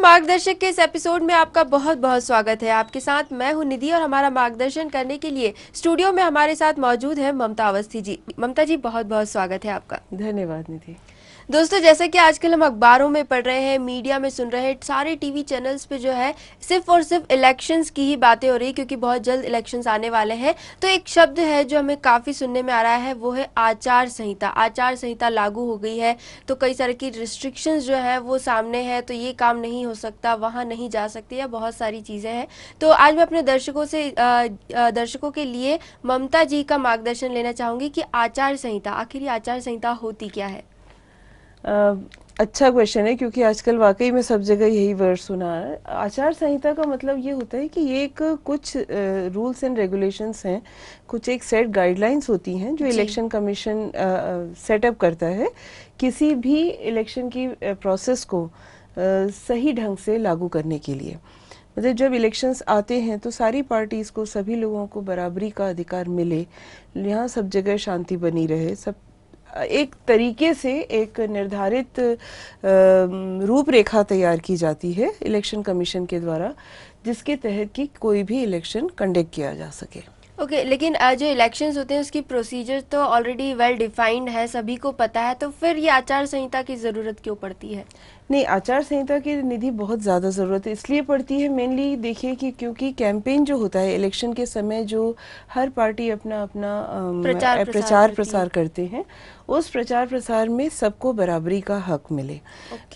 मार्गदर्शक के इस एपिसोड में आपका बहुत बहुत स्वागत है। आपके साथ मैं हूं निधि और हमारा मार्गदर्शन करने के लिए स्टूडियो में हमारे साथ मौजूद है ममता अवस्थी जी। ममता जी, बहुत बहुत स्वागत है आपका। धन्यवाद निधि। दोस्तों, जैसे कि आजकल हम अखबारों में पढ़ रहे हैं, मीडिया में सुन रहे हैं, सारे टीवी चैनल्स पे जो है सिर्फ और सिर्फ इलेक्शंस की ही बातें हो रही, क्योंकि बहुत जल्द इलेक्शंस आने वाले हैं। तो एक शब्द है जो हमें काफ़ी सुनने में आ रहा है, वो है आचार संहिता। आचार संहिता लागू हो गई है तो कई सारे की रिस्ट्रिक्शंस जो है वो सामने है, तो ये काम नहीं हो सकता, वहाँ नहीं जा सकते, या बहुत सारी चीज़ें हैं। तो आज मैं अपने दर्शकों के लिए ममता जी का मार्गदर्शन लेना चाहूँगी कि आचार संहिता, आखिर ये आचार संहिता होती क्या है। अच्छा क्वेश्चन है, क्योंकि आजकल वाकई में सब जगह यही वर्ड सुना है। आचार संहिता का मतलब ये होता है कि ये एक कुछ रूल्स एंड रेगुलेशंस हैं, कुछ एक सेट गाइडलाइंस होती हैं जो इलेक्शन कमीशन सेटअप करता है किसी भी इलेक्शन की प्रोसेस को सही ढंग से लागू करने के लिए। मतलब जब इलेक्शंस आते हैं तो सारी पार्टीज़ को, सभी लोगों को बराबरी का अधिकार मिले, यहाँ सब जगह शांति बनी रहे, सब एक तरीके से एक निर्धारित रूपरेखा तैयार की जाती है इलेक्शन कमीशन के द्वारा, जिसके तहत कि कोई भी इलेक्शन कंडक्ट किया जा सके। ओके, लेकिन जो इलेक्शंस होते हैं उसकी प्रोसीजर तो ऑलरेडी वेल डिफाइंड है, सभी को पता है, तो फिर ये आचार संहिता की ज़रूरत क्यों पड़ती है। नहीं, आचार संहिता की निधि बहुत ज़्यादा ज़रूरत है, इसलिए पड़ती है मेनली, देखिए कि क्योंकि कैंपेन जो होता है इलेक्शन के समय, जो हर पार्टी अपना अपना प्रचार प्रसार करते हैं, उस प्रचार प्रसार में सबको बराबरी का हक मिले।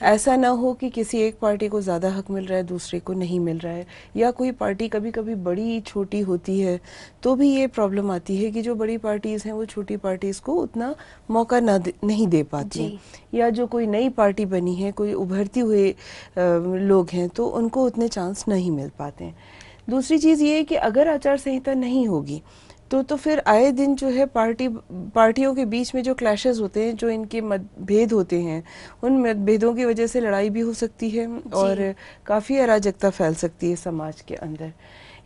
ऐसा ना हो कि किसी एक पार्टी को ज़्यादा हक मिल रहा है, दूसरे को नहीं मिल रहा है, या कोई पार्टी कभी कभी बड़ी छोटी होती है तो भी ये प्रॉब्लम आती है कि जो बड़ी पार्टीज़ हैं वो छोटी पार्टीज़ को उतना मौका नहीं दे पाती, या जो कोई नई पार्टी बनी है, कोई उभरती हुए लोग हैं, तो उनको उतने चांस नहीं मिल पाते हैं। दूसरी चीज़ ये है कि अगर आचार संहिता नहीं होगी तो फिर आए दिन जो है पार्टियों के बीच में जो क्लैशेस होते हैं, जो इनके मतभेद होते हैं, उन मतभेदों की वजह से लड़ाई भी हो सकती है और काफ़ी अराजकता फैल सकती है समाज के अंदर।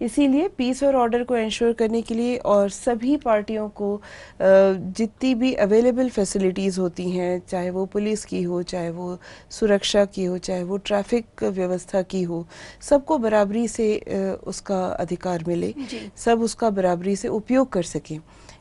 इसीलिए पीस और ऑर्डर को इंश्योर करने के लिए और सभी पार्टियों को जितनी भी अवेलेबल फैसिलिटीज़ होती हैं, चाहे वो पुलिस की हो, चाहे वो सुरक्षा की हो, चाहे वो ट्रैफिक व्यवस्था की हो, सबको बराबरी से उसका अधिकार मिले, सब उसका बराबरी से उपयोग कर सकें,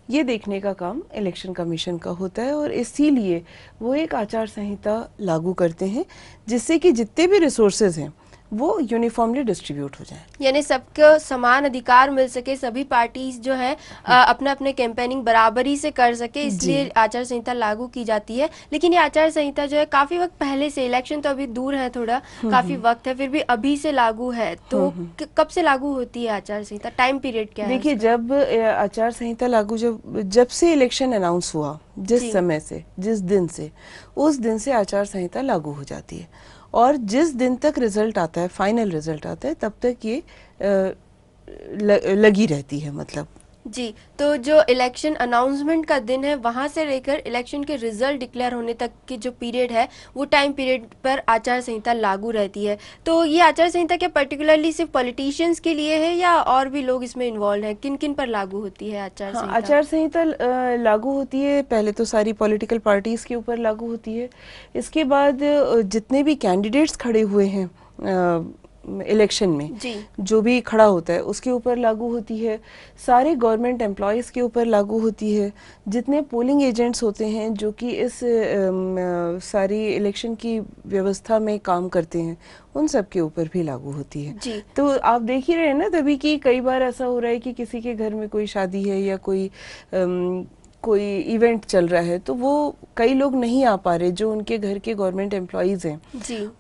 ये देखने का काम इलेक्शन कमीशन का होता है। और इसीलिए वो एक आचार संहिता लागू करते हैं जिससे कि जितने भी रिसोर्सेज हैं वो यूनिफॉर्मली डिस्ट्रीब्यूट हो जाए, यानी सबको समान अधिकार मिल सके, सभी पार्टीज जो है अपना अपने कैंपेनिंग बराबरी से कर सके, इसलिए आचार संहिता लागू की जाती है। लेकिन ये आचार संहिता जो है काफी वक्त पहले से, इलेक्शन तो अभी दूर है थोड़ा, काफी वक्त है, फिर भी अभी से लागू है, तो कब से लागू होती है आचार संहिता, टाइम पीरियड क्या है? देखिए, जब आचार संहिता लागू जब से इलेक्शन अनाउंस हुआ, जिस समय से, जिस दिन से, उस दिन से आचार संहिता लागू हो जाती है, और जिस दिन तक रिजल्ट आता है, फाइनल रिजल्ट आता है, तब तक ये लगी रहती है। मतलब जी, तो जो इलेक्शन अनाउंसमेंट का दिन है वहां से लेकर इलेक्शन के रिजल्ट डिक्लेयर होने तक की जो पीरियड है, वो टाइम पीरियड पर आचार संहिता लागू रहती है। तो ये आचार संहिता क्या पर्टिकुलरली सिर्फ पॉलिटिशियंस के लिए है, या और भी लोग इसमें इन्वॉल्व हैं? किन किन पर लागू होती है आचार संहिता? आचार संहिता लागू होती है पहले तो सारी पॉलिटिकल पार्टीज के ऊपर लागू होती है। इसके बाद जितने भी कैंडिडेट्स खड़े हुए हैं इलेक्शन में, जो भी खड़ा होता है उसके ऊपर लागू होती है, सारे गवर्नमेंट एम्प्लॉयज़ के ऊपर लागू होती है, जितने पोलिंग एजेंट्स होते हैं जो कि इस सारी इलेक्शन की व्यवस्था में काम करते हैं, उन सब के ऊपर भी लागू होती है। तो आप देख ही रहे हैं ना तभी कि कई बार ऐसा हो रहा है कि किसी के घर में कोई शादी है या कोई इवेंट चल रहा है, तो वो कई लोग नहीं आ पा रहे, जो उनके घर के गवर्नमेंट एम्प्लॉयज हैं,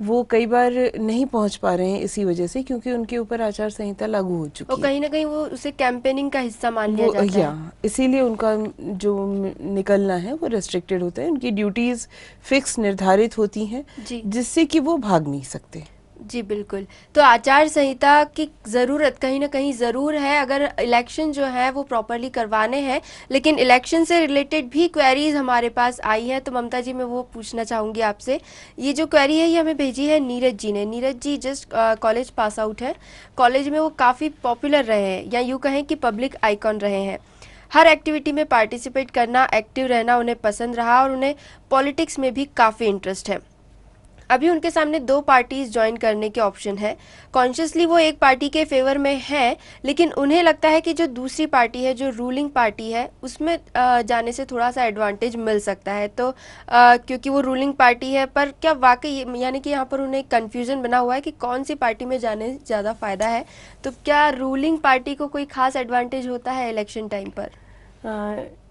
वो कई बार नहीं पहुंच पा रहे हैं इसी वजह से, क्योंकि उनके ऊपर आचार संहिता लागू हो चुकी है, और कहीं ना कहीं वो उसे कैंपेनिंग का हिस्सा मान लिया जाता है। इसीलिए उनका जो निकलना है वो रेस्ट्रिक्टेड होता है, उनकी ड्यूटीज फिक्स निर्धारित होती हैं, जिससे कि वो भाग नहीं सकते। जी बिल्कुल। तो आचार संहिता की ज़रूरत कहीं ना कहीं ज़रूर है अगर इलेक्शन जो है वो प्रॉपरली करवाने हैं। लेकिन इलेक्शन से रिलेटेड भी क्वेरीज हमारे पास आई है, तो ममता जी मैं वो पूछना चाहूँगी आपसे। ये जो क्वेरी है ये हमें भेजी है नीरज जी ने। Neeraj ji just college pass out है, कॉलेज में वो काफ़ी पॉपुलर रहे हैं, या यूँ कहें कि पब्लिक आइकॉन रहे हैं। हर एक्टिविटी में पार्टिसिपेट करना, एक्टिव रहना उन्हें पसंद रहा, और उन्हें पॉलिटिक्स में भी काफ़ी इंटरेस्ट है। अभी उनके सामने 2 पार्टीज ज्वाइन करने के ऑप्शन है। कॉन्शियसली वो एक पार्टी के फेवर में है, लेकिन उन्हें लगता है कि जो दूसरी पार्टी है, जो रूलिंग पार्टी है, उसमें जाने से थोड़ा सा एडवांटेज मिल सकता है। तो क्योंकि वो रूलिंग पार्टी है, पर क्या वाकई यानी कि यहाँ पर उन्हें कंफ्यूजन बना हुआ है कि कौन सी पार्टी में जाने ज़्यादा फायदा है। तो क्या रूलिंग पार्टी को कोई खास एडवांटेज होता है इलेक्शन टाइम पर?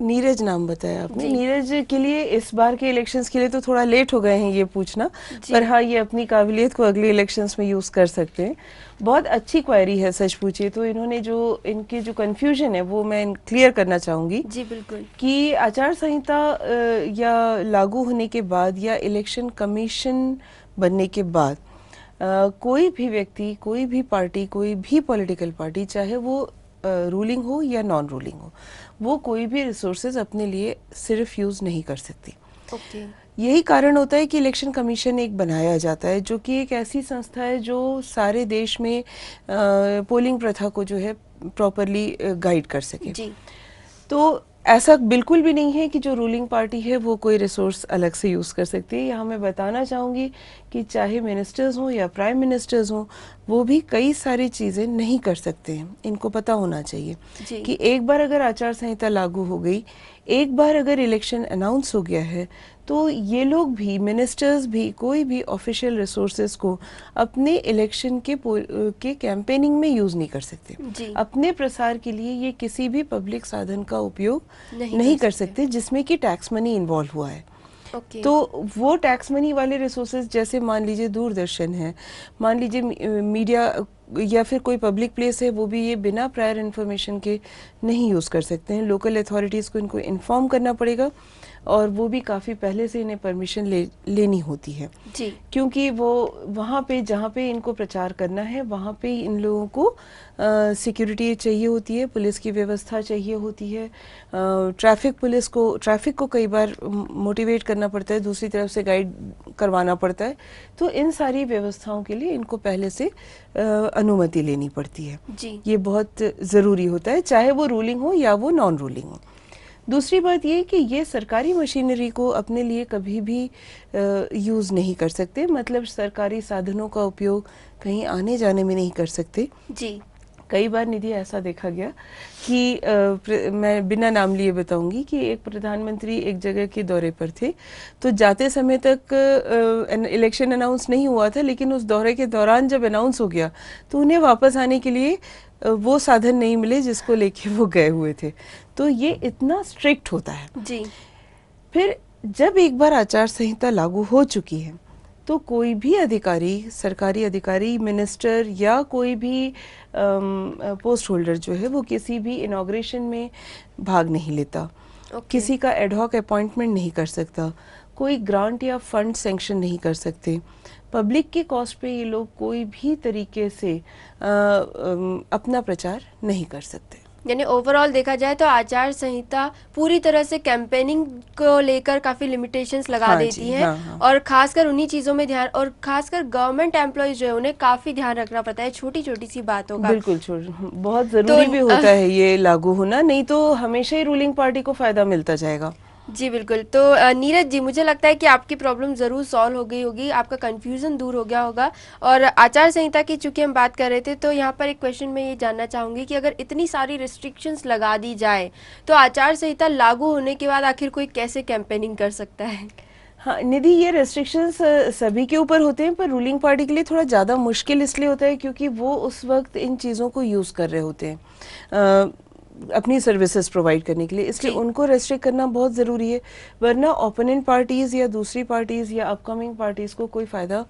नीरज नाम बताया आपने। नीरज के लिए इस बार के इलेक्शंस के लिए तो थोड़ा लेट हो गए हैं ये पूछना, पर हाँ, ये अपनी काबिलियत को अगले इलेक्शंस में यूज कर सकते हैं। बहुत अच्छी क्वेरी है सच पूछिए तो। इन्होंने जो इनकी जो कंफ्यूजन है वो मैं क्लियर करना चाहूंगी। जी बिल्कुल। कि आचार संहिता या लागू होने के बाद या इलेक्शन कमीशन बनने के बाद कोई भी व्यक्ति, कोई भी पार्टी, कोई भी पॉलिटिकल पार्टी, चाहे वो रूलिंग हो या नॉन रूलिंग हो, वो कोई भी रिसोर्सेज अपने लिए सिर्फ यूज नहीं कर सकती। यही कारण होता है कि इलेक्शन कमीशन एक बनाया जाता है, जो कि एक ऐसी संस्था है जो सारे देश में पोलिंग प्रथा को जो है प्रॉपरली गाइड कर सके। जी। तो ऐसा बिल्कुल भी नहीं है कि जो रूलिंग पार्टी है वो कोई रिसोर्स अलग से यूज कर सकती है। यहाँ मैं बताना चाहूंगी कि चाहे मिनिस्टर्स हों या प्राइम मिनिस्टर्स हों, वो भी कई सारी चीजें नहीं कर सकते हैं। इनको पता होना चाहिए कि एक बार अगर आचार संहिता लागू हो गई, एक बार अगर इलेक्शन अनाउंस हो गया है, तो ये लोग भी, मिनिस्टर्स भी, कोई भी ऑफिशियल रिसोर्सेज को अपने इलेक्शन के कैंपेनिंग में यूज नहीं कर सकते। अपने प्रसार के लिए ये किसी भी पब्लिक साधन का उपयोग नहीं कर सकते जिसमें कि टैक्स मनी इन्वॉल्व हुआ है। तो वो टैक्स मनी वाले रिसोर्सेज, जैसे मान लीजिए दूरदर्शन है, मान लीजिए मीडिया या फिर कोई पब्लिक प्लेस है, वो भी ये बिना प्रायर इन्फॉर्मेशन के नहीं यूज कर सकते हैं। लोकल अथॉरिटीज को इनको इन्फॉर्म करना पड़ेगा और वो भी काफ़ी पहले से इन्हें परमिशन लेनी होती है। जी। क्योंकि वो वहाँ पे जहाँ पे इनको प्रचार करना है वहाँ पे इन लोगों को सिक्योरिटी चाहिए होती है, पुलिस की व्यवस्था चाहिए होती है, ट्रैफिक को कई बार मोटिवेट करना पड़ता है, दूसरी तरफ से गाइड करवाना पड़ता है। तो इन सारी व्यवस्थाओं के लिए इनको पहले से अनुमति लेनी पड़ती है। जी। ये बहुत ज़रूरी होता है, चाहे वो रूलिंग हो या वो नॉन रूलिंग हो। दूसरी बात ये कि ये सरकारी मशीनरी को अपने लिए कभी भी यूज़ नहीं कर सकते, मतलब सरकारी साधनों का उपयोग कहीं आने जाने में नहीं कर सकते। जी। कई बार निधि ऐसा देखा गया कि मैं बिना नाम लिए बताऊंगी कि एक प्रधानमंत्री एक जगह के दौरे पर थे, तो जाते समय तक इलेक्शन अनाउंस नहीं हुआ था, लेकिन उस दौरे के दौरान जब अनाउंस हो गया तो उन्हें वापस आने के लिए वो साधन नहीं मिले जिसको लेके वो गए हुए थे। तो ये इतना स्ट्रिक्ट होता है। जी। फिर जब एक बार आचार संहिता लागू हो चुकी है तो कोई भी अधिकारी, सरकारी अधिकारी, मिनिस्टर या कोई भी पोस्ट होल्डर जो है वो किसी भी इनॉग्रेशन में भाग नहीं लेता, किसी का एडहॉक अपॉइंटमेंट नहीं कर सकता, कोई ग्रांट या फंड सैंक्शन नहीं कर सकते, पब्लिक के कॉस्ट पे ये लोग कोई भी तरीके से अपना प्रचार नहीं कर सकते। यानी ओवरऑल देखा जाए तो आचार संहिता पूरी तरह से कैंपेनिंग को लेकर काफी लिमिटेशंस लगा देती है। हाँ। और खासकर उन्हीं चीजों में ध्यान, और खासकर गवर्नमेंट एम्प्लॉयज जो है उन्हें काफी ध्यान रखना पड़ता है छोटी छोटी सी बातों का। बिल्कुल, बहुत जरूरी भी होता है ये लागू होना, नहीं तो हमेशा ही रूलिंग पार्टी को फायदा मिलता जाएगा। जी बिल्कुल। तो नीरज जी, मुझे लगता है कि आपकी प्रॉब्लम ज़रूर सॉल्व हो गई होगी, आपका कंफ्यूजन दूर हो गया होगा। और आचार संहिता की चूंकि हम बात कर रहे थे, तो यहाँ पर एक क्वेश्चन मैं ये जानना चाहूँगी कि अगर इतनी सारी रिस्ट्रिक्शंस लगा दी जाए तो आचार संहिता लागू होने के बाद आखिर कोई कैसे कैंपेनिंग कर सकता है? हाँ निधि, ये रेस्ट्रिक्शंस सभी के ऊपर होते हैं, पर रूलिंग पार्टी के लिए थोड़ा ज़्यादा मुश्किल इसलिए होता है क्योंकि वो उस वक्त इन चीज़ों को यूज़ कर रहे होते हैं अपनी सर्विसेज प्रोवाइड करने के लिए, इसलिए उनको रेस्ट्रिक्ट करना बहुत ज़रूरी है। वरना ओपोनेंट पार्टीज़ या दूसरी पार्टीज़ या अपकमिंग पार्टीज़ को कोई फ़ायदा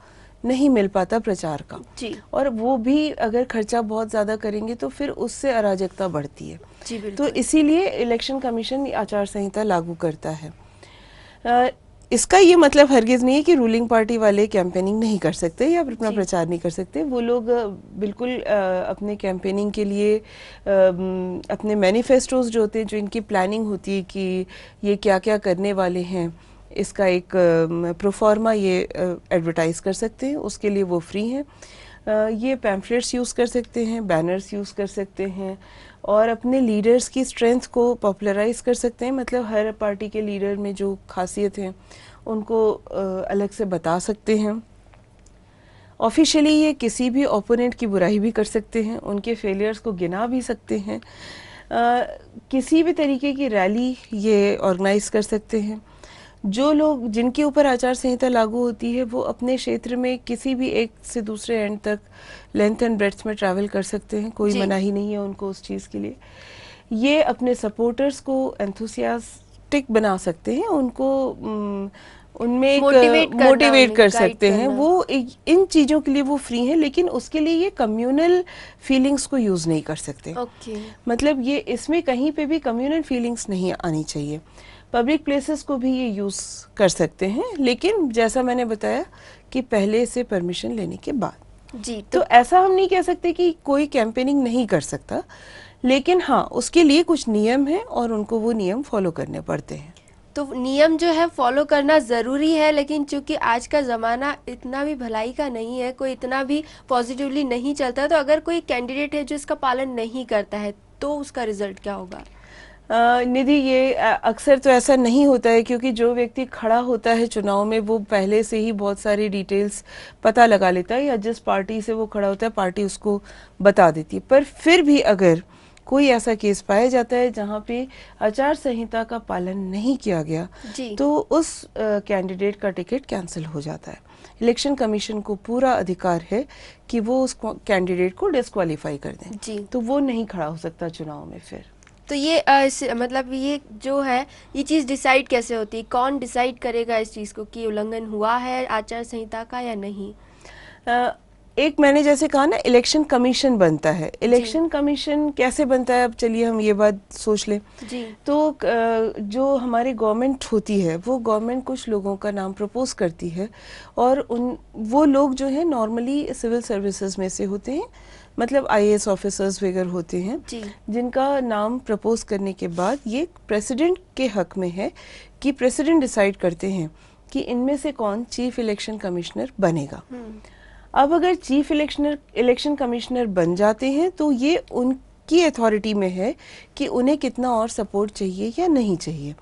नहीं मिल पाता प्रचार का। जी। और वो भी अगर खर्चा बहुत ज़्यादा करेंगे तो फिर उससे अराजकता बढ़ती है। जी, तो इसीलिए इलेक्शन कमीशन आचार संहिता लागू करता है। इसका ये मतलब हरगिज नहीं है कि रूलिंग पार्टी वाले कैंपेनिंग नहीं कर सकते या अपना प्रचार नहीं कर सकते। वो लोग बिल्कुल अपने कैंपेनिंग के लिए अपने मैनिफेस्टोज जो होते हैं, जो इनकी प्लानिंग होती है कि ये क्या क्या करने वाले हैं, इसका एक प्रोफॉर्मा ये एडवर्टाइज कर सकते हैं, उसके लिए वो फ्री हैं। ये पैम्फलेट्स यूज़ कर सकते हैं, बैनर्स यूज़ कर सकते हैं और अपने लीडर्स की स्ट्रेंथ को पॉपुलराइज कर सकते हैं। मतलब हर पार्टी के लीडर में जो खासियत है उनको अलग से बता सकते हैं। ऑफिशियली ये किसी भी ओपोनेंट की बुराई भी कर सकते हैं, उनके फेलियर्स को गिना भी सकते हैं, किसी भी तरीके की रैली ये ऑर्गेनाइज कर सकते हैं। जो लोग जिनके ऊपर आचार संहिता लागू होती है वो अपने क्षेत्र में किसी भी एक से दूसरे एंड तक लेंथ एंड ब्रेड्थ में ट्रैवल कर सकते हैं, कोई मनाही नहीं है उनको उस चीज़ के लिए। ये अपने सपोर्टर्स को एंथुसियास्टिक बना सकते हैं, उनको उनमें एक मोटिवेट कर सकते हैं। वो इन चीज़ों के लिए वो फ्री हैं, लेकिन उसके लिए ये कम्युनल फीलिंग्स को यूज़ नहीं कर सकते। मतलब ये इसमें कहीं पे भी कम्युनल फीलिंग्स नहीं आनी चाहिए। पब्लिक प्लेसेस को भी ये यूज़ कर सकते हैं, लेकिन जैसा मैंने बताया कि पहले से परमिशन लेने के बाद। जी तो ऐसा हम नहीं कह सकते कि कोई कैंपेनिंग नहीं कर सकता, लेकिन हाँ उसके लिए कुछ नियम हैं और उनको वो नियम फॉलो करने पड़ते हैं। तो नियम जो है फॉलो करना ज़रूरी है, लेकिन चूंकि आज का ज़माना इतना भी भलाई का नहीं है, कोई इतना भी पॉजिटिवली नहीं चलता, तो अगर कोई कैंडिडेट है जो इसका पालन नहीं करता है तो उसका रिजल्ट क्या होगा? निधि, ये अक्सर तो ऐसा नहीं होता है, क्योंकि जो व्यक्ति खड़ा होता है चुनाव में वो पहले से ही बहुत सारी डिटेल्स पता लगा लेता है, या जिस पार्टी से वो खड़ा होता है पार्टी उसको बता देती है। पर फिर भी अगर कोई ऐसा केस पाया जाता है जहाँ पे आचार संहिता का पालन नहीं किया गया, तो उस कैंडिडेट का टिकट कैंसिल हो जाता है। इलेक्शन कमीशन को पूरा अधिकार है कि वो उस कैंडिडेट को डिस्क्वालीफाई कर दें, तो वो नहीं खड़ा हो सकता चुनाव में फिर। तो ये मतलब ये जो है ये चीज़ डिसाइड कैसे होती है? कौन डिसाइड करेगा इस चीज़ को कि उल्लंघन हुआ है आचार संहिता का या नहीं? एक मैंने जैसे कहा ना, इलेक्शन कमीशन बनता है। इलेक्शन कमीशन कैसे बनता है, अब चलिए हम ये बात सोच लें। तो जो हमारी गवर्नमेंट होती है वो गवर्नमेंट कुछ लोगों का नाम प्रपोज करती है, और वो लोग जो है नॉर्मली सिविल सर्विसेज में से होते हैं, मतलब आईएएस ऑफिसर्स वगैरह होते हैं, जिनका नाम प्रपोज करने के बाद ये प्रेसिडेंट के हक में है कि प्रेसिडेंट डिसाइड करते हैं कि इनमें से कौन चीफ इलेक्शन कमिश्नर बनेगा। अब अगर चीफ इलेक्शन कमिश्नर बन जाते हैं तो ये उनकी अथॉरिटी में है कि उन्हें कितना और सपोर्ट चाहिए या नहीं चाहिए।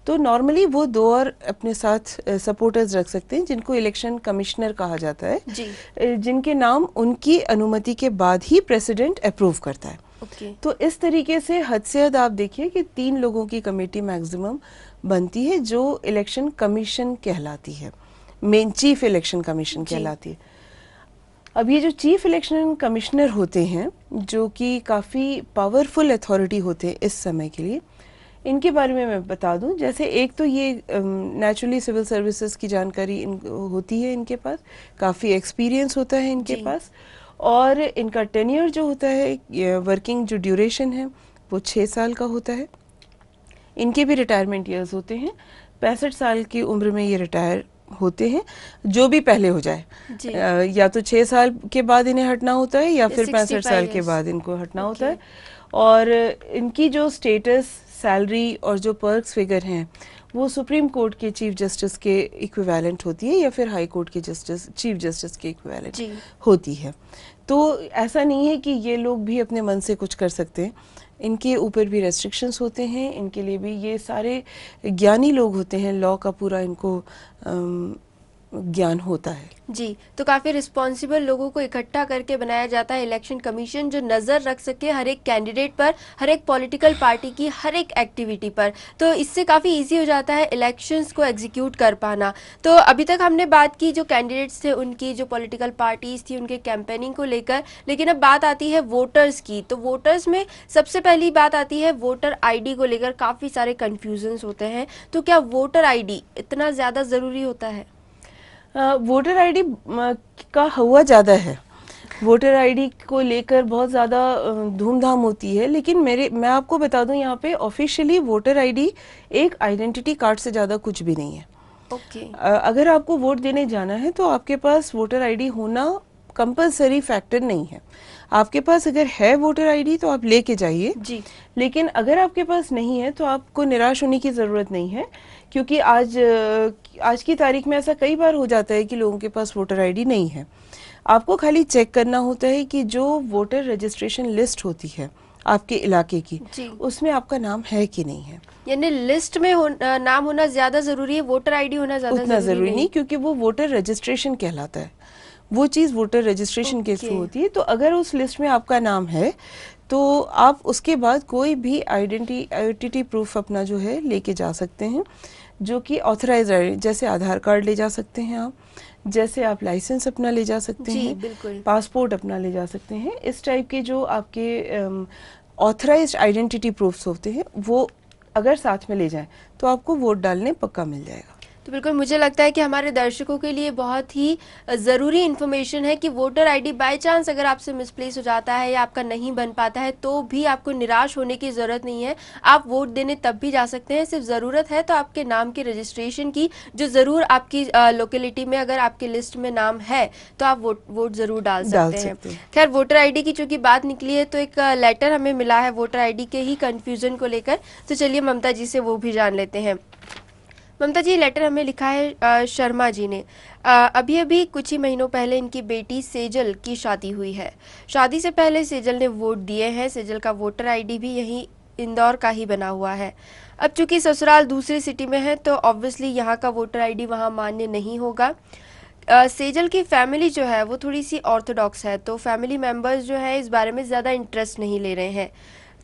तो नॉर्मली वो 2 और अपने साथ सपोर्टर्स रख सकते हैं, जिनको इलेक्शन कमिश्नर कहा जाता है, जिनके नाम उनकी अनुमति के बाद ही प्रेसिडेंट अप्रूव करता है। तो इस तरीके से हद से हद आप देखिए कि 3 लोगों की कमेटी मैक्सिमम बनती है जो इलेक्शन कमीशन कहलाती है, मेन चीफ इलेक्शन कमीशन कहलाती है। अब ये जो चीफ इलेक्शन कमिश्नर होते हैं, जो कि काफ़ी पावरफुल अथॉरिटी होते हैं इस समय के लिए, इनके बारे में मैं बता दूं। जैसे एक तो ये नेचुरली सिविल सर्विसेज की जानकारी होती है इनके पास, काफ़ी एक्सपीरियंस होता है इनके पास, और इनका टेन्योर जो होता है, वर्किंग जो ड्यूरेशन है वो 6 साल का होता है। इनके भी रिटायरमेंट ईयर्स होते हैं, 65 साल की उम्र में ये रिटायर होते हैं, जो भी पहले हो जाए। या तो 6 साल के बाद इन्हें हटना होता है, या फिर 65 साल के बाद इनको हटना होता है। और इनकी जो स्टेटस, सैलरी और जो पर्क्स फिगर हैं वो सुप्रीम कोर्ट के चीफ जस्टिस के इक्विवेलेंट होती है, या फिर हाई कोर्ट के चीफ जस्टिस के इक्विवेलेंट होती है। तो ऐसा नहीं है कि ये लोग भी अपने मन से कुछ कर सकते हैं, इनके ऊपर भी रेस्ट्रिक्शंस होते हैं। इनके लिए भी ये सारे ज्ञानी लोग होते हैं, लॉ का पूरा इनको ज्ञान होता है। जी, तो काफ़ी रिस्पॉन्सिबल लोगों को इकट्ठा करके बनाया जाता है इलेक्शन कमीशन, जो नज़र रख सके हर एक कैंडिडेट पर, हर एक पॉलिटिकल पार्टी की हर एक एक्टिविटी पर। तो इससे काफ़ी इजी हो जाता है इलेक्शंस को एग्जीक्यूट कर पाना। तो अभी तक हमने बात की जो कैंडिडेट्स थे उनकी, जो पॉलिटिकल पार्टीज़ थी उनके कैंपेनिंग को लेकर, लेकिन अब बात आती है वोटर्स की। तो वोटर्स में सबसे पहली बात आती है वोटर ID को लेकर काफ़ी सारे कन्फ्यूजन्स होते हैं। तो क्या वोटर ID इतना ज़्यादा ज़रूरी होता है? वोटर ID का हुआ ज़्यादा है, वोटर ID को लेकर बहुत ज़्यादा धूमधाम होती है, लेकिन मैं आपको बता दूं, यहाँ पे ऑफिशियली वोटर ID एक आइडेंटिटी कार्ड से ज़्यादा कुछ भी नहीं है। अगर आपको वोट देने जाना है तो आपके पास वोटर ID होना कंपलसरी फैक्टर नहीं है। आपके पास अगर है वोटर ID तो आप लेके जाइए, लेकिन अगर आपके पास नहीं है तो आपको निराश होने की ज़रूरत नहीं है, क्योंकि आज की तारीख में ऐसा कई बार हो जाता है कि लोगों के पास वोटर ID नहीं है। आपको खाली चेक करना होता है कि जो वोटर रजिस्ट्रेशन लिस्ट होती है आपके इलाके की, उसमें आपका नाम है कि नहीं है। यानी लिस्ट में नाम होना ज़्यादा ज़रूरी है, वोटर ID होना ज़्यादा उतना ज़रूरी नहीं, क्योंकि वो वोटर रजिस्ट्रेशन कहलाता है। वो चीज़ वोटर रजिस्ट्रेशन के थ्रू होती है। तो अगर उस लिस्ट में आपका नाम है तो आप उसके बाद कोई भी आइडेंटिटी प्रूफ अपना जो है लेके जा सकते हैं, जो कि ऑथराइज, जैसे आधार कार्ड ले जा सकते हैं आप, जैसे आप लाइसेंस अपना ले जा सकते हैं, बिल्कुल, पासपोर्ट अपना ले जा सकते हैं। इस टाइप के जो आपके ऑथराइज्ड आइडेंटिटी प्रूफ्स होते हैं वो अगर साथ में ले जाएं तो आपको वोट डालने पक्का मिल जाएगा। तो बिल्कुल मुझे लगता है कि हमारे दर्शकों के लिए बहुत ही ज़रूरी इन्फॉर्मेशन है कि वोटर आईडी बाय चांस अगर आपसे मिसप्लेस हो जाता है या आपका नहीं बन पाता है तो भी आपको निराश होने की ज़रूरत नहीं है। आप वोट देने तब भी जा सकते हैं, सिर्फ ज़रूरत है तो आपके नाम की रजिस्ट्रेशन की, जो ज़रूर आपकी लोकेलिटी में अगर आपकी लिस्ट में नाम है तो आप वोट ज़रूर डाल सकते हैं। खैर, वोटर आई की चूँकि बात निकली है तो एक लेटर हमें मिला है वोटर आई के ही कन्फ्यूज़न को लेकर, तो चलिए ममता जी से वो भी जान लेते हैं। ममता जी, लेटर हमें लिखा है शर्मा जी ने। अभी अभी कुछ ही महीनों पहले इनकी बेटी सेजल की शादी हुई है। शादी से पहले सेजल ने वोट दिए हैं। सेजल का वोटर आईडी भी यहीं इंदौर का ही बना हुआ है। अब चूंकि ससुराल दूसरी सिटी में है तो ऑब्वियसली यहाँ का वोटर आईडी वहाँ मान्य नहीं होगा। सेजल की फैमिली जो है वो थोड़ी सी ऑर्थोडॉक्स है, तो फैमिली मेम्बर्स जो है इस बारे में ज़्यादा इंटरेस्ट नहीं ले रहे हैं।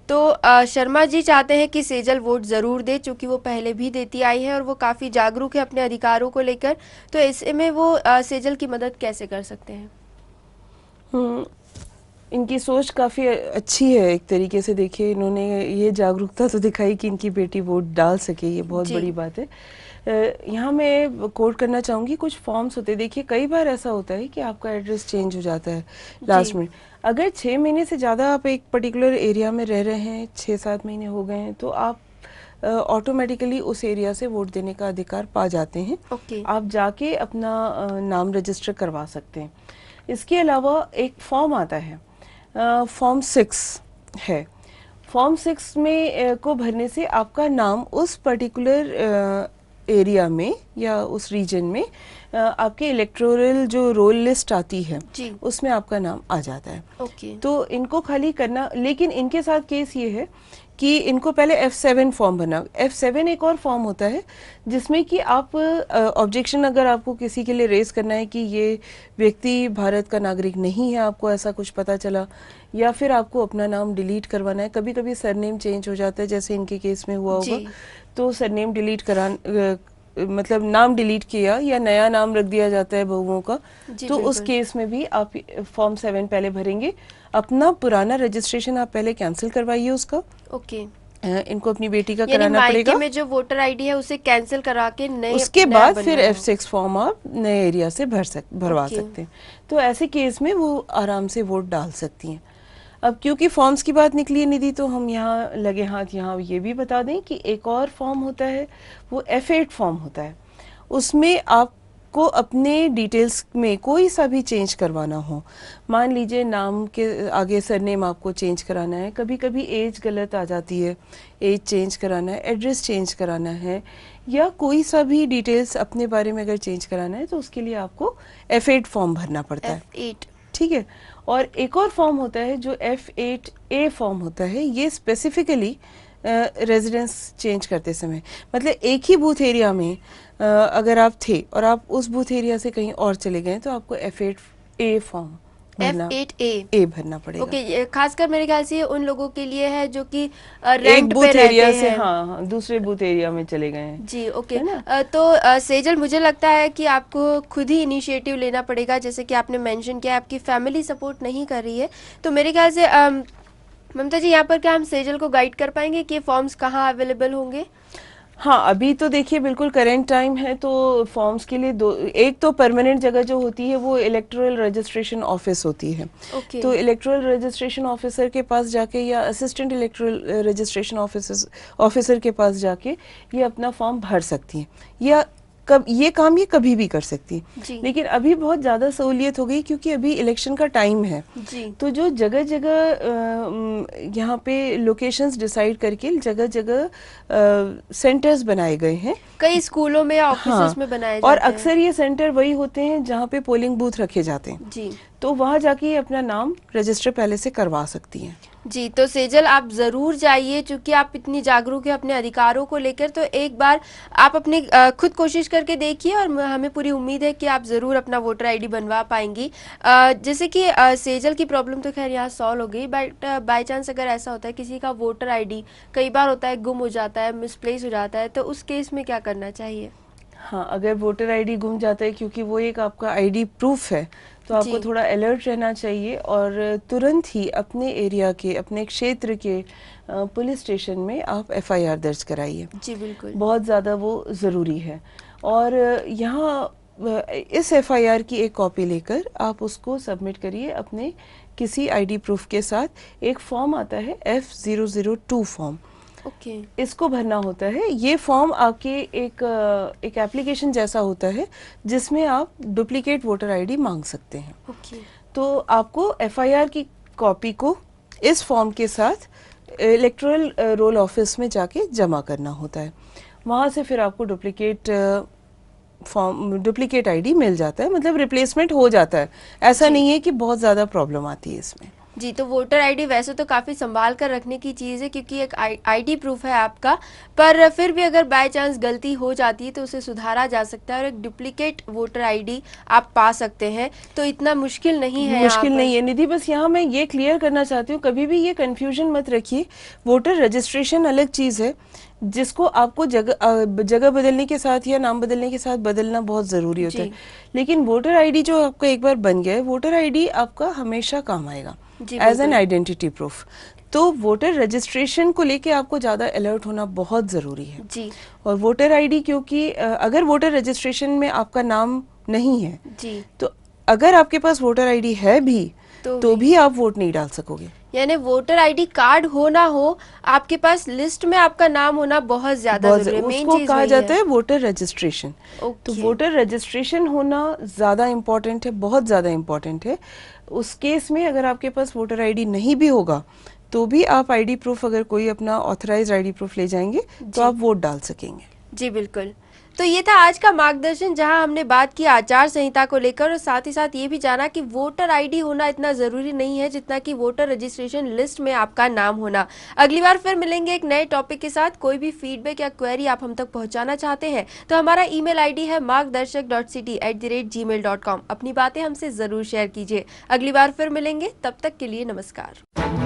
तो शर्मा जी चाहते हैं कि सेजल वोट ज़रूर दे, चूँकि वो पहले भी देती आई है और वो काफ़ी जागरूक है अपने अधिकारों को लेकर। तो ऐसे में वो सेजल की मदद कैसे कर सकते हैं? इनकी सोच काफ़ी अच्छी है एक तरीके से। देखिए, इन्होंने ये जागरूकता तो दिखाई कि इनकी बेटी वोट डाल सके, ये बहुत बड़ी बात है। यहाँ मैं कोट करना चाहूँगी, कुछ फॉर्म्स होते हैं। देखिए, कई बार ऐसा होता है कि आपका एड्रेस चेंज हो जाता है लास्ट में। अगर 6 महीने से ज़्यादा आप एक पर्टिकुलर एरिया में रह रहे हैं, 6-7 महीने हो गए हैं, तो आप ऑटोमेटिकली उस एरिया से वोट देने का अधिकार पा जाते हैं। आप जाके अपना नाम रजिस्टर करवा सकते हैं। इसके अलावा एक फॉर्म आता है, फॉर्म 6 है। फॉर्म 6 में को भरने से आपका नाम उस पर्टिकुलर एरिया में या उस रीजन में आपके इलेक्टोरल जो रोल लिस्ट आती है उसमें आपका नाम आ जाता है। तो इनको खाली करना, लेकिन इनके साथ केस ये है कि इनको पहले F7 फॉर्म भरना। F7 एक और फॉर्म होता है जिसमें कि आप ऑब्जेक्शन अगर आपको किसी के लिए रेज करना है कि ये व्यक्ति भारत का नागरिक नहीं है, आपको ऐसा कुछ पता चला, या फिर आपको अपना नाम डिलीट करवाना है। कभी कभी सरनेम चेंज हो जाता है, जैसे इनके केस में हुआ होगा, तो सरनेम डिलीट मतलब नाम डिलीट किया या नया नाम रख दिया जाता है बहुओं का, तो उस केस में भी आप फॉर्म 7 पहले भरेंगे। अपना पुराना रजिस्ट्रेशन आप पहले कैंसिल करवाइए उसका। इनको अपनी बेटी का कराना पड़ेगा। में जो वोटर आईडी है उसे कैंसिल करा के नए, उसके बाद फिर F6 फॉर्म आप नए एरिया से भरवा सकते हैं। तो ऐसे केस में वो आराम से वोट डाल सकती हैं। अब क्योंकि फॉर्म्स की बात निकली है निधि, तो हम यहाँ लगे हाथ यहाँ ये भी बता दें कि एक और फॉर्म होता है, वो F8 फॉर्म होता है। उसमें आपको अपने डिटेल्स में कोई सा भी चेंज करवाना हो, मान लीजिए नाम के आगे सरनेम आपको चेंज कराना है, कभी कभी एज गलत आ जाती है, एज चेंज कराना है, एड्रेस चेंज कराना है, या कोई सा भी डिटेल्स अपने बारे में अगर चेंज कराना है, तो उसके लिए आपको F8 फॉर्म भरना पड़ता है। F8, ठीक है। और एक और फॉर्म होता है जो F8A फॉर्म होता है। ये स्पेसिफिकली रेजिडेंस चेंज करते समय, मतलब एक ही बूथ एरिया में अगर आप थे और आप उस बूथ एरिया से कहीं और चले गए, तो आपको F8A फॉर्म F8A भरना पड़ेगा। ओके, खासकर मेरे ख्याल से उन लोगों के लिए है जो कि रेंट पे एरिया से हाँ दूसरे बूथ एरिया में चले गए हैं। जी, ओके। तो सेजल, मुझे लगता है कि आपको खुद ही इनिशिएटिव लेना पड़ेगा। जैसे कि आपने मेंशन किया आपकी फैमिली सपोर्ट नहीं कर रही है, तो मेरे ख्याल से ममता जी, यहाँ पर क्या हम सेजल को गाइड कर पाएंगे कि फॉर्म्स कहाँ अवेलेबल होंगे? हाँ, अभी तो देखिए बिल्कुल करेंट टाइम है, तो फॉर्म्स के लिए एक तो परमानेंट जगह जो होती है वो इलेक्टोरल रजिस्ट्रेशन ऑफिस होती है। तो इलेक्टोरल रजिस्ट्रेशन ऑफिसर के पास जाके या असिस्टेंट इलेक्टोरल रजिस्ट्रेशन ऑफिसर के पास जाके ये अपना फॉर्म भर सकती हैं, या ये काम ये कभी भी कर सकती है। लेकिन अभी बहुत ज़्यादा सहूलियत हो गई क्योंकि अभी इलेक्शन का टाइम है, तो जो जगह जगह यहाँ पे लोकेशंस डिसाइड करके जगह जगह सेंटर्स बनाए गए हैं, कई स्कूलों में या ऑफिसेस में बनाए जाते हैं। और अक्सर ये सेंटर वही होते हैं जहाँ पे पोलिंग बूथ रखे जाते हैं। तो वहाँ जाके ये अपना नाम रजिस्टर पहले से करवा सकती हैं। जी, तो सेजल आप ज़रूर जाइए, चूंकि आप इतनी जागरूक हैं अपने अधिकारों को लेकर, तो एक बार आप अपनी खुद कोशिश करके देखिए और हमें पूरी उम्मीद है कि आप ज़रूर अपना वोटर आईडी बनवा पाएंगी। जैसे कि सेजल की प्रॉब्लम तो खैर यहाँ सॉल्व हो गई, बट बाय चांस अगर ऐसा होता है किसी का वोटर आईडी कई बार होता है गुम हो जाता है, मिसप्लेस हो जाता है, तो उस केस में क्या करना चाहिए? हाँ, अगर वोटर आईडी गुम जाता है, क्योंकि वो एक आपका आईडी प्रूफ है, तो आपको थोड़ा अलर्ट रहना चाहिए और तुरंत ही अपने एरिया के, अपने क्षेत्र के पुलिस स्टेशन में आप एफआईआर दर्ज कराइए। जी बिल्कुल, बहुत ज़्यादा वो ज़रूरी है। और यहाँ इस एफआईआर की एक कॉपी लेकर आप उसको सबमिट करिए अपने किसी आईडी प्रूफ के साथ। एक फॉर्म आता है F002 फॉर्म, इसको भरना होता है। ये फॉर्म आपके एक एप्लीकेशन जैसा होता है जिसमें आप डुप्लीकेट वोटर आईडी मांग सकते हैं। तो आपको एफआईआर की कॉपी को इस फॉर्म के साथ इलेक्टोरल रोल ऑफिस में जाके जमा करना होता है। वहाँ से फिर आपको डुप्लीकेट आईडी मिल जाता है, मतलब रिप्लेसमेंट हो जाता है। ऐसा नहीं है कि बहुत ज़्यादा प्रॉब्लम आती है इसमें। जी, तो वोटर आईडी वैसे तो काफ़ी संभाल कर रखने की चीज़ है, क्योंकि एक आईडी प्रूफ है आपका, पर फिर भी अगर बाय चांस गलती हो जाती है तो उसे सुधारा जा सकता है और एक डुप्लीकेट वोटर आईडी आप पा सकते हैं। तो इतना मुश्किल नहीं है, मुश्किल नहीं है निधि। बस यहाँ मैं ये क्लियर करना चाहती हूँ, कभी भी ये कंफ्यूजन मत रखिए। वोटर रजिस्ट्रेशन अलग चीज़ है जिसको आपको जगह बदलने के साथ या नाम बदलने के साथ बदलना बहुत ज़रूरी होता है, लेकिन वोटर आईडी जो आपका एक बार बन गया है, वोटर आईडी आपका हमेशा काम आएगा एज एन आइडेंटिटी प्रूफ। तो वोटर रजिस्ट्रेशन को लेके आपको ज़्यादा अलर्ट होना बहुत ज़रूरी है जी। और वोटर आईडी, क्योंकि अगर वोटर रजिस्ट्रेशन में आपका नाम नहीं है जी, तो अगर आपके पास वोटर आईडी है भी तो भी आप वोट नहीं डाल सकोगे। यानी वोटर आईडी कार्ड हो ना हो, आपके पास लिस्ट में आपका नाम होना बहुत ज्यादा जरूरी है। उसको कहा जाता है वोटर रजिस्ट्रेशन। तो वोटर रजिस्ट्रेशन होना ज्यादा इम्पोर्टेंट है, बहुत ज्यादा इम्पोर्टेंट है। उस केस में अगर आपके पास वोटर आईडी नहीं भी होगा तो भी आप आईडी प्रूफ, अगर कोई अपना ऑथराइज्ड आईडी प्रूफ ले जाएंगे तो आप वोट डाल सकेंगे। जी बिल्कुल। तो ये था आज का मार्गदर्शन, जहां हमने बात की आचार संहिता को लेकर और साथ ही साथ ये भी जाना कि वोटर आईडी होना इतना ज़रूरी नहीं है जितना कि वोटर रजिस्ट्रेशन लिस्ट में आपका नाम होना। अगली बार फिर मिलेंगे एक नए टॉपिक के साथ। कोई भी फीडबैक या क्वेरी आप हम तक पहुंचाना चाहते हैं तो हमारा ईमेल आईडी है margdarshak.city@gmail.com। अपनी बातें हमसे ज़रूर शेयर कीजिए। अगली बार फिर मिलेंगे, तब तक के लिए नमस्कार।